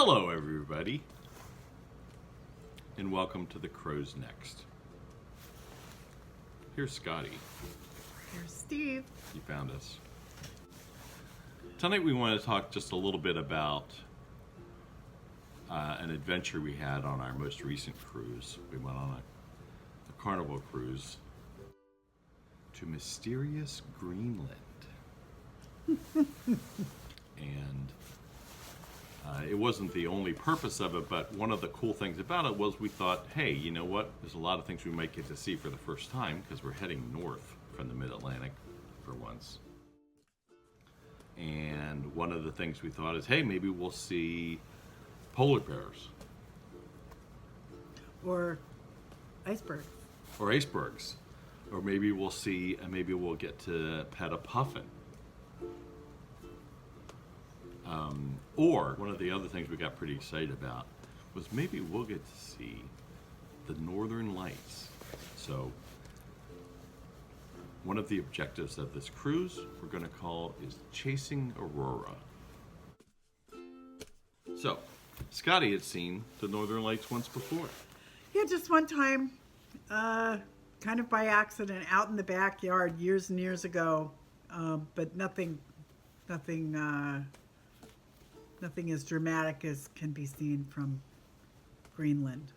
Hello, everybody, and welcome to The Crow's Next. Here's Scotty. Here's Steve. You found us. Tonight we want to talk just a little bit about an adventure we had on our most recent cruise. We went on a Carnival cruise to mysterious Greenland. And it wasn't the only purpose of it, but one of the cool things about it was we thought, hey, you know what? There's a lot of things we might get to see for the first time because we're heading north from the mid-Atlantic for once. And one of the things we thought is, hey, maybe we'll see polar bears. Or icebergs. Or icebergs. Or maybe we'll see, maybe we'll get to pet a puffin. Or one of the other things we got pretty excited about was maybe we'll get to see the Northern Lights. So one of the objectives of this cruise we're going to call is Chasing Aurora. So Scotty had seen the Northern Lights once before. Yeah, just one time, kind of by accident, out in the backyard years and years ago, but nothing as dramatic as can be seen from Greenland.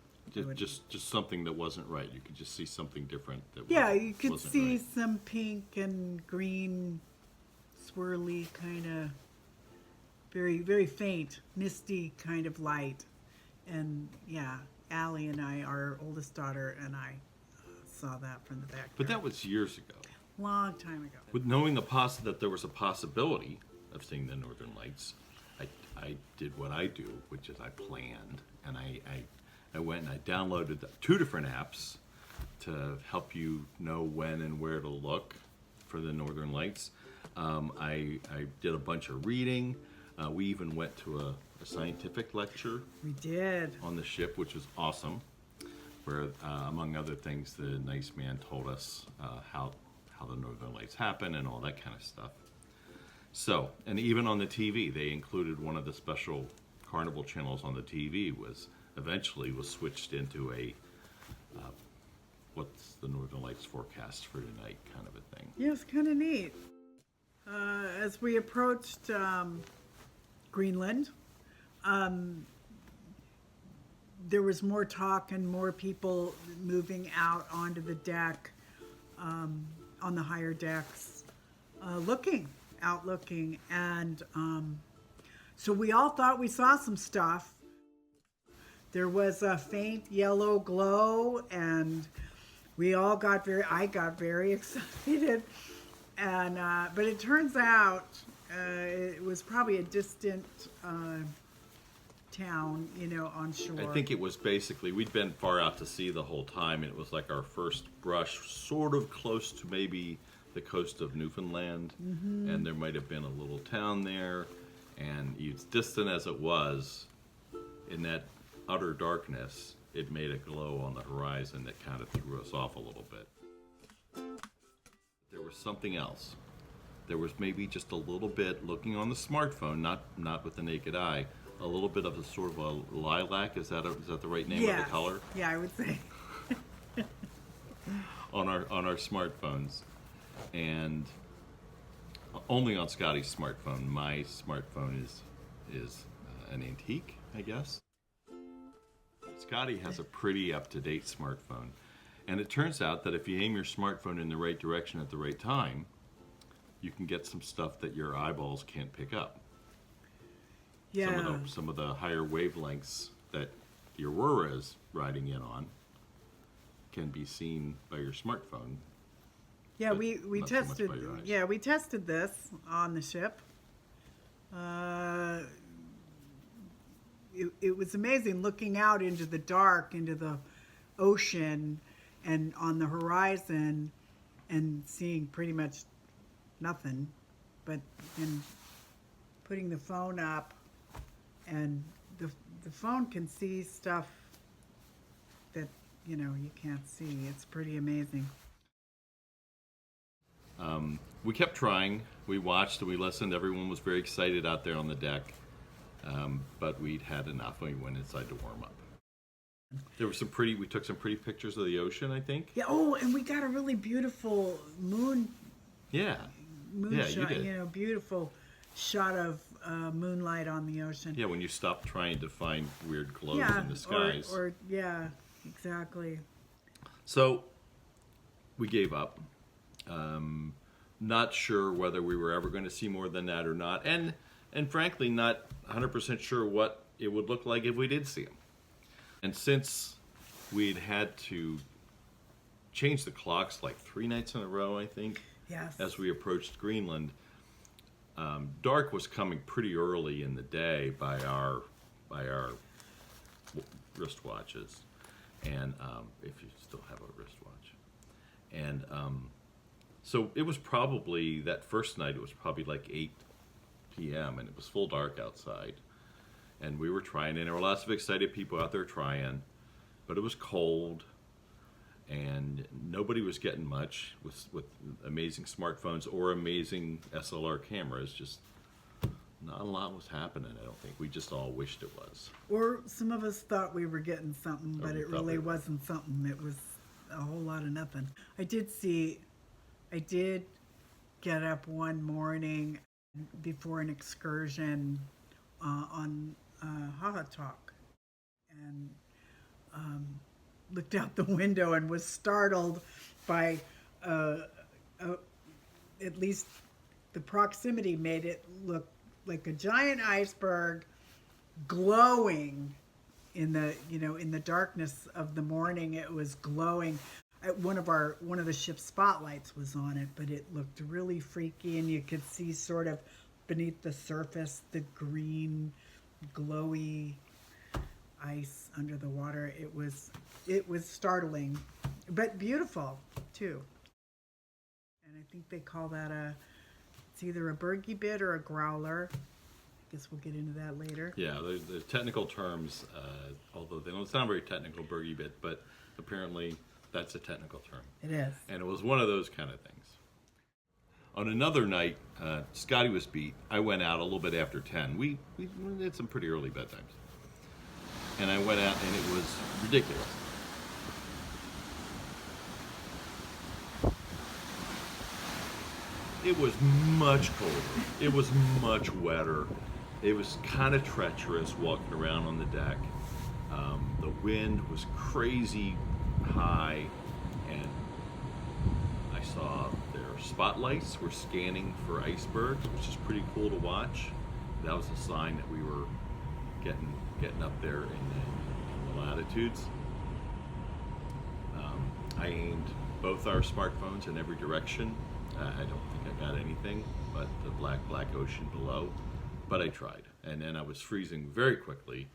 Just something that wasn't right. You could just see something different. You could wasn't see right. some pink and green, swirly kind of, very, very faint, misty kind of light. And yeah, Allie and I, our oldest daughter, and I saw that from the backyard. But that was years ago. Long time ago. With knowing that there was a possibility of seeing the Northern Lights, I did what I do, which is I planned, and I went and I downloaded two different apps to help you know when and where to look for the Northern Lights. I did a bunch of reading. We even went to a scientific lecture. We did. On the ship, which was awesome, where among other things, the nice man told us how the Northern Lights happen and all that kind of stuff. So, and even on the TV, they included one of the special Carnival channels on the TV was switched into a what's the Northern Lights forecast for tonight kind of a thing. Yeah, it's kind of neat. As we approached Greenland, there was more talk and more people moving out onto the deck, on the higher decks, looking, and so we all thought we saw some stuff. There was a faint yellow glow, and I got very excited, and but it turns out it was probably a distant town, on shore. I think it was basically, we'd been far out to sea the whole time, and it was like our first brush, sort of close to maybe the coast of Newfoundland, and there might have been a little town there, and as distant as it was, in that utter darkness, it made a glow on the horizon that kind of threw us off a little bit. There was something else. There was maybe just a little bit, looking on the smartphone, not with the naked eye, a little bit of a sort of a lilac. Is that the right name of the color? Yeah, I would say. on our smartphones, and only on Scotty's smartphone. My smartphone is an antique, I guess. Scotty has a pretty up-to-date smartphone, and it turns out that if you aim your smartphone in the right direction at the right time, you can get some stuff that your eyeballs can't pick up. Yeah. Some of the higher wavelengths that the Aurora is riding in on can be seen by your smartphone. Yeah, we tested. So yeah, we tested this on the ship. It was amazing looking out into the dark, into the ocean, and on the horizon, and seeing pretty much nothing, but then putting the phone up, and the phone can see stuff that you can't see. It's pretty amazing. We kept trying. We watched and we listened. Everyone was very excited out there on the deck. but we'd had enough and we went inside to warm up. There were we took some pretty pictures of the ocean, I think. Yeah. Oh, and we got a really beautiful moon Yeah. shot. You did. Beautiful shot of moonlight on the ocean. Yeah, when you stop trying to find weird glows Yeah, in the skies. or yeah, exactly. So we gave up. Not sure whether we were ever going to see more than that or not, and frankly, not 100% sure what it would look like if we did see them. And since we'd had to change the clocks like 3 nights in a row, I think, Yes. as we approached Greenland, dark was coming pretty early in the day by our wristwatches, and if you still have a wristwatch, and so it was probably that first night. It was probably like 8 p.m. and it was full dark outside, and we were trying, and there were lots of excited people out there trying, but it was cold. And nobody was getting much with amazing smartphones or amazing SLR cameras. Just not a lot was happening, I don't think. We just all wished it was. Or some of us thought we were getting something, but we it thought really we were. wasn't something. It was a whole lot of nothing. I did get up one morning before an excursion on Talk, and looked out the window and was startled by at least the proximity made it look like a giant iceberg glowing in the darkness of the morning. It was glowing. One of the ship's spotlights was on it, but it looked really freaky, and you could see sort of beneath the surface the green glowy ice under the water. It was startling, but beautiful too. And I think they call that it's either a bergy bit or a growler. I guess we'll get into that later. Yeah, the technical terms, although they don't sound very technical, bergy bit, but apparently that's a technical term. It is. And it was one of those kind of things. On another night, Scotty was beat. I went out a little bit after 10. We had some pretty early bedtimes. And I went out, and it was ridiculous. It was much colder. It was much wetter. It was kind of treacherous walking around on the deck. The wind was crazy high, and I saw their spotlights were scanning for icebergs, which is pretty cool to watch. That was a sign that we were getting up there in the latitudes. I aimed both our smartphones in every direction. I don't think I got anything but the black ocean below, but I tried. And then I was freezing very quickly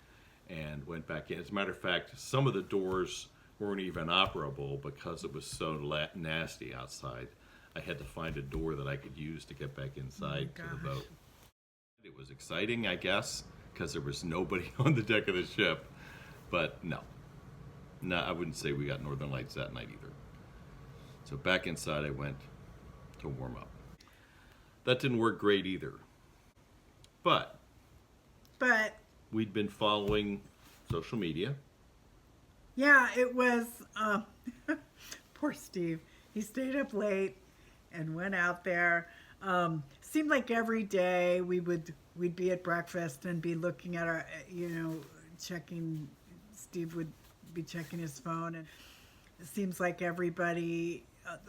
and went back in. As a matter of fact, some of the doors weren't even operable because it was so nasty outside. I had to find a door that I could use to get back inside to the boat. It was exciting, I guess, because there was nobody on the deck of the ship, but no, I wouldn't say we got Northern Lights that night either. So back inside I went to warm up. That didn't work great either, but we'd been following social media. Yeah, it was poor Steve. He stayed up late and went out there. Seemed like every day we'd be at breakfast and be looking at our, checking. Steve would be checking his phone, and it seems like everybody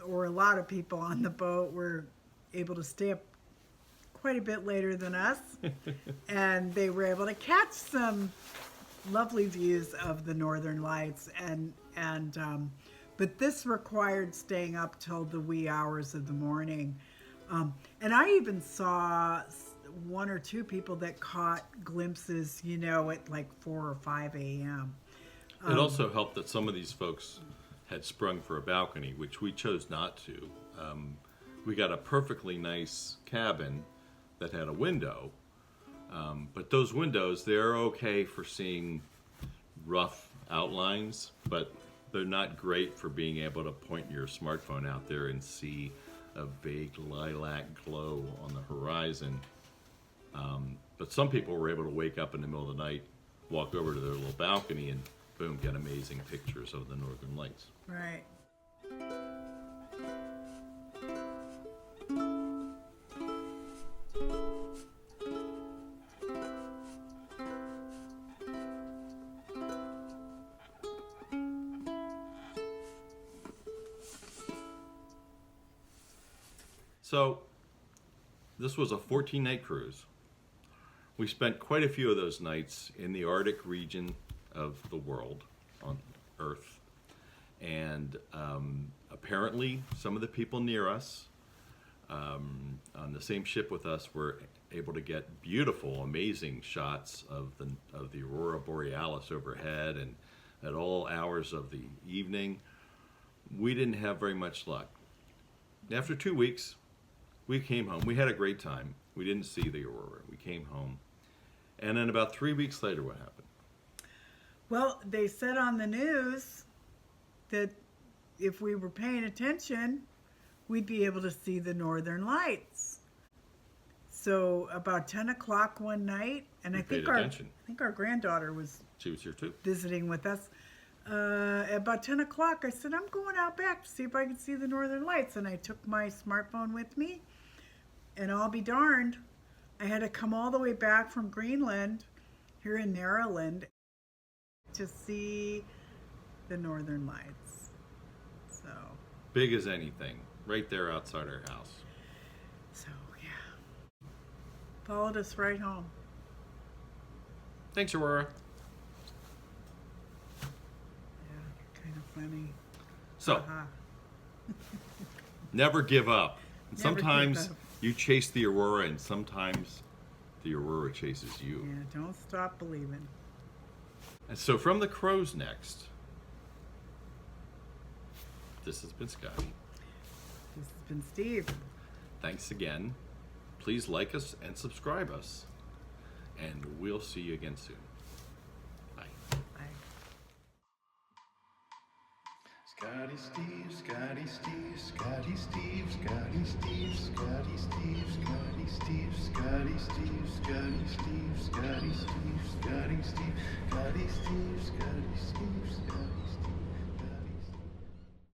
or a lot of people on the boat were able to stay up quite a bit later than us, and they were able to catch some lovely views of the Northern Lights, but this required staying up till the wee hours of the morning. And I even saw one or two people that caught glimpses, at like 4 or 5 a.m. It also helped that some of these folks had sprung for a balcony, which we chose not to. We got a perfectly nice cabin that had a window, but those windows, they're okay for seeing rough outlines, but they're not great for being able to point your smartphone out there and see a vague lilac glow on the horizon. But But some people were able to wake up in the middle of the night, walk over to their little balcony, and boom, get amazing pictures of the northern lights. Right. So, this was a 14-night cruise. We spent quite a few of those nights in the Arctic region of the world, on Earth. And apparently, some of the people near us on the same ship with us were able to get beautiful, amazing shots of the Aurora Borealis overhead and at all hours of the evening. We didn't have very much luck. After 2 weeks, we came home. We had a great time. We didn't see the Aurora. We came home. And then about 3 weeks later, what happened? Well, they said on the news that if we were paying attention, we'd be able to see the northern lights. So about 10 o'clock one night, and I think our granddaughter was She was here too. visiting with us. About 10 o'clock, I said, I'm going out back to see if I can see the northern lights. And I took my smartphone with me, and I'll be darned, I had to come all the way back from Greenland, here in Maryland, to see the northern lights. So Big as anything, right there outside our house. So yeah, followed us right home. Thanks, Aurora. Yeah, kind of funny. So, Uh-huh. never give up. And Never give sometimes up. you chase the Aurora, and sometimes the Aurora chases you. Yeah, don't stop believing. And so from the crow's next, this has been Scotty. This has been Steve. Thanks again. Please like us and subscribe us. And we'll see you again soon. Bye. Bye. Scotty Steve, Scotty Steve, Scotty Steve, Scotty Steve, Scotty Steve, Scotty Steve, Scotty Steve, Scotty Steve, Scotty Steve, Scotty Steve, Scotty Steve, Scotty Steve, Scotty Steve.